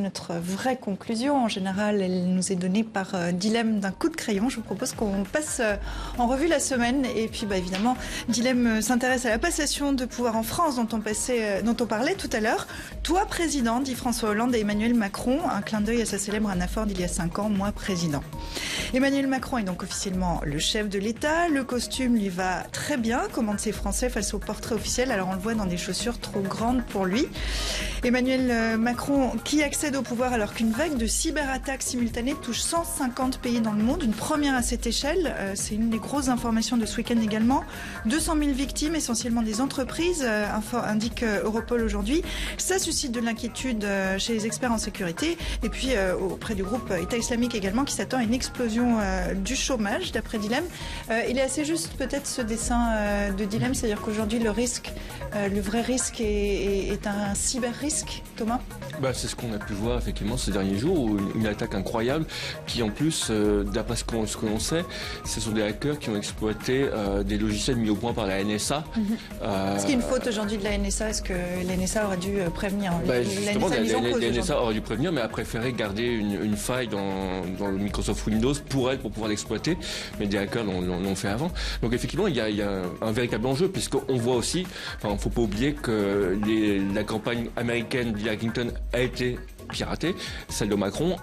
notre vraie conclusion. En général, elle nous est donnée par Dilemme d'un coup de crayon. Je vous propose qu'on passe en revue la semaine. Et puis, évidemment, Dilemme s'intéresse à la passation de pouvoir en France dont on parlait tout à l'heure. Toi, président, dit François Hollande et Emmanuel Macron. Un clin d'œil à sa célèbre anaphore d'il y a 5 ans, moi, président. Emmanuel Macron est donc officiellement le chef de l'État. Le costume lui va très bien, commande ses Français face au portrait officiel. Alors, on le voit dans des chaussures trop grandes pour lui. Emmanuel Macron qui accède au pouvoir alors qu'une vague de cyberattaques simultanées touche 150 pays dans le monde. Une première à cette échelle. C'est une des grosses informations de ce week-end également. 200 000 victimes, essentiellement des entreprises, indique Europol aujourd'hui. Ça suscite de l'inquiétude chez les experts en sécurité. Et puis auprès du groupe État islamique également qui s'attend à une explosion du chômage, d'après Dilemme. Il est assez juste peut-être ce dessin de Dilemme, c'est-à-dire qu'aujourd'hui le vrai risque est un cyber-risque, Thomas? C'est ce qu'on a pu voir effectivement ces derniers jours, une attaque incroyable qui en plus, d'après ce que l'on sait, ce sont des hackers qui ont exploité des logiciels mis au point par la NSA. Est-ce qu'il y a une faute aujourd'hui de la NSA? Est-ce que la NSA aurait dû prévenir? Justement, la NSA aurait dû prévenir, mais a préféré garder une faille dans le Microsoft Windows pour pouvoir l'exploiter, mais des hackers l'ont fait avant. Donc effectivement, il y a un véritable enjeu, puisqu'on voit aussi, il ne faut pas oublier que la campagne américaine d'Hillary Clinton a été piratée, celle de Macron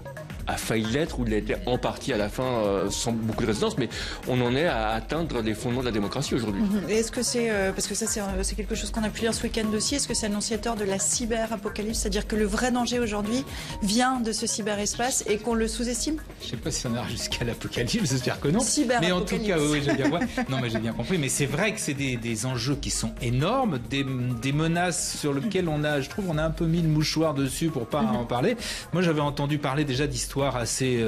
a failli l'être, ou il a été en partie à la fin sans beaucoup de résistance, mais on en est à atteindre les fondements de la démocratie aujourd'hui. Est-ce que c'est, parce que ça c'est quelque chose qu'on a pu lire ce week-end aussi, est-ce que c'est annonciateur de la cyber-apocalypse, c'est-à-dire que le vrai danger aujourd'hui vient de ce cyberespace et qu'on le sous-estime? Je ne sais pas si on ira jusqu'à l'apocalypse, j'espère que non. Mais en tout cas, oui, j'ai bien compris. Non, mais j'ai bien compris. Mais c'est vrai que c'est des enjeux qui sont énormes, des menaces sur lesquelles on a un peu mis le mouchoir dessus pour pas en parler. Moi, j'avais entendu parler déjà d'histoires assez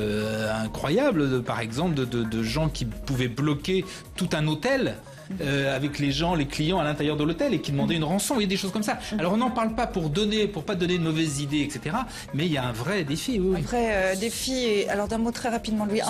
incroyables, par exemple, de gens qui pouvaient bloquer tout un hôtel. Avec les clients à l'intérieur de l'hôtel et qui demandaient une rançon et des choses comme ça. Alors on n'en parle pas pour pas donner de mauvaises idées, etc. Mais il y a un vrai défi. Oui. Un vrai défi. Et alors d'un mot très rapidement, Louis.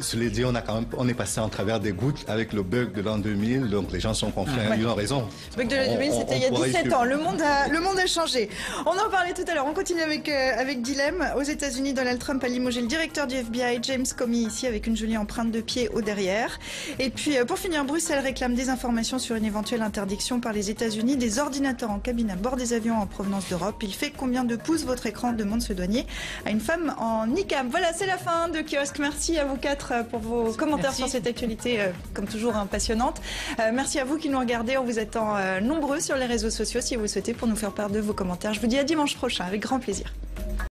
Cela dit, on est passé en travers des gouttes avec le bug de l'an 2000, donc les gens sont confiants. Ils ont raison. Le bug de l'an 2000, c'était il y a 17 ans. Le monde a changé. On en parlait tout à l'heure. On continue avec Dilemme. Aux États-Unis, Donald Trump a limogé le directeur du FBI, James Comey, ici avec une jolie empreinte de pied au derrière. Et puis pour finir, Bruxelles réclame des informations sur une éventuelle interdiction par les États-Unis des ordinateurs en cabine à bord des avions en provenance d'Europe. Il fait combien de pouces votre écran, demande ce douanier à une femme en niqab. Voilà, c'est la fin de Kiosque. Merci à vous quatre pour vos commentaires sur cette actualité, comme toujours passionnante. Merci à vous qui nous regardez. On vous attend nombreux sur les réseaux sociaux si vous souhaitez pour nous faire part de vos commentaires. Je vous dis à dimanche prochain avec grand plaisir.